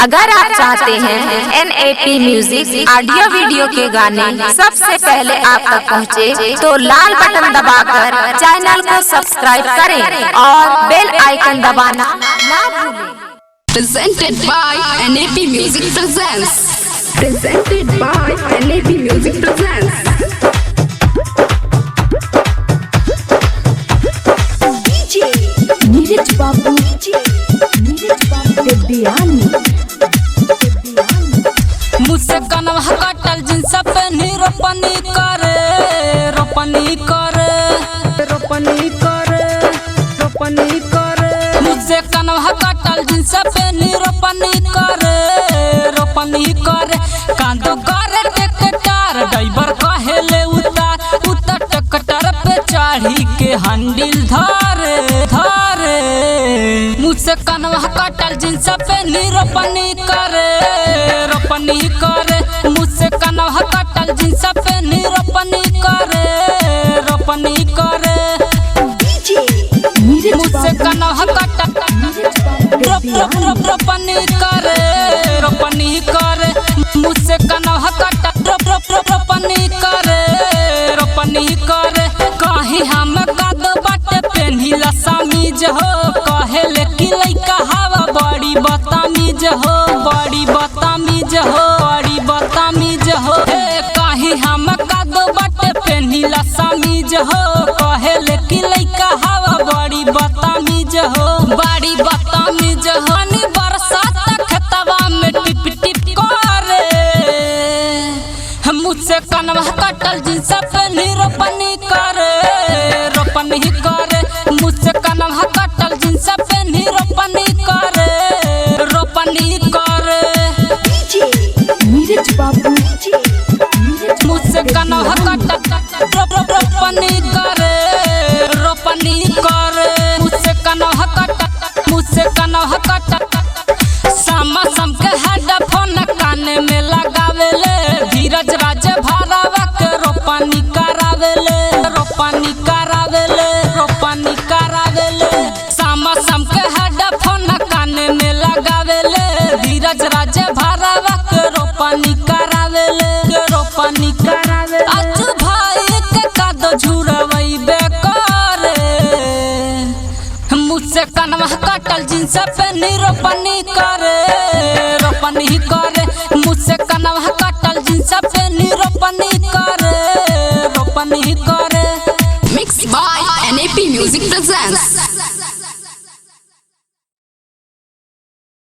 अगर आप चाहते हैं NAP म्यूजिक ऑडियो वीडियो के गाने सबसे पहले आप तक पहुंचे, तो लाल बटन दबाकर चैनल को सब्सक्राइब करें और बेल आइकन दबाना ना भूलें। Presented by NAP Music Presents. Presented by NAP Music Presents. DJ Neeraj बाबू, मुझसे कनवा कटल जिन्स पे रोपनी करे रोपनी करे रोपनी करे रोपनी करे। मुझसे कनवा कटल जिन्स पे रोपनी करे रोपनी करे। कांदो करे ट्रैक्टर ड्राइवर कहेले उतार उतार ट्रैक्टर पे चढ़ी के हंडिल धारे धारे। मुझसे कनवा कटल जिन्स पे रोपनी करे रोपनी करे। मुझसे कनवा कटल जिन्स पे रोपनी करे रोपनी करे। मुझसे कनवा कटल रोपनी करे रोपनी करे। मुझसे कनवा कटल रोपनी करे रोपनी करे। कहीं हम कद बाटे पेन्हिला समीज हो, कहेले कि लइका हवा बड़ी बदतमीज हो बड़ी बदतमीज हो बड़ी बदतमीज हो। कहीं हम कद बाटे पेन्हिला समीज हो, कहेले कि लइका हवा बड़ी बदतमीज हो बड़ी बदतमीज हो। नी बरसात खेतवा में टिप टिप करे। मुझसे कनवा कटल जिन्स पे रोपनी करे रोपनी करे। मुझसे कनवा कटल जिन्स पे रोपनी करे रोपनी करे। नीरज बाबू, मुझसे कनवा कटल रोपनी करे रोपनी करे। मुझसे कनवा कटल सामा सम के हेडफोन काने में लगावेले। धीरज राज भरावा के रोपनी करावेले रोपनी करावेले रोपनी करावेले। सामा सम के हेडफोन काने में लगावेले। धीरज राज भरावा के रोपनी करावेले रोपनी करावेले। आज भाई के कादो झुरवैबे करे। मुझसे कनवा कटल जिन्स पे रोपनी करे रोपनी करे। मुझसे कनवा कटल जिन्स पे रोपनी करे रोपनी करे। Mixed by NAP Music Presents.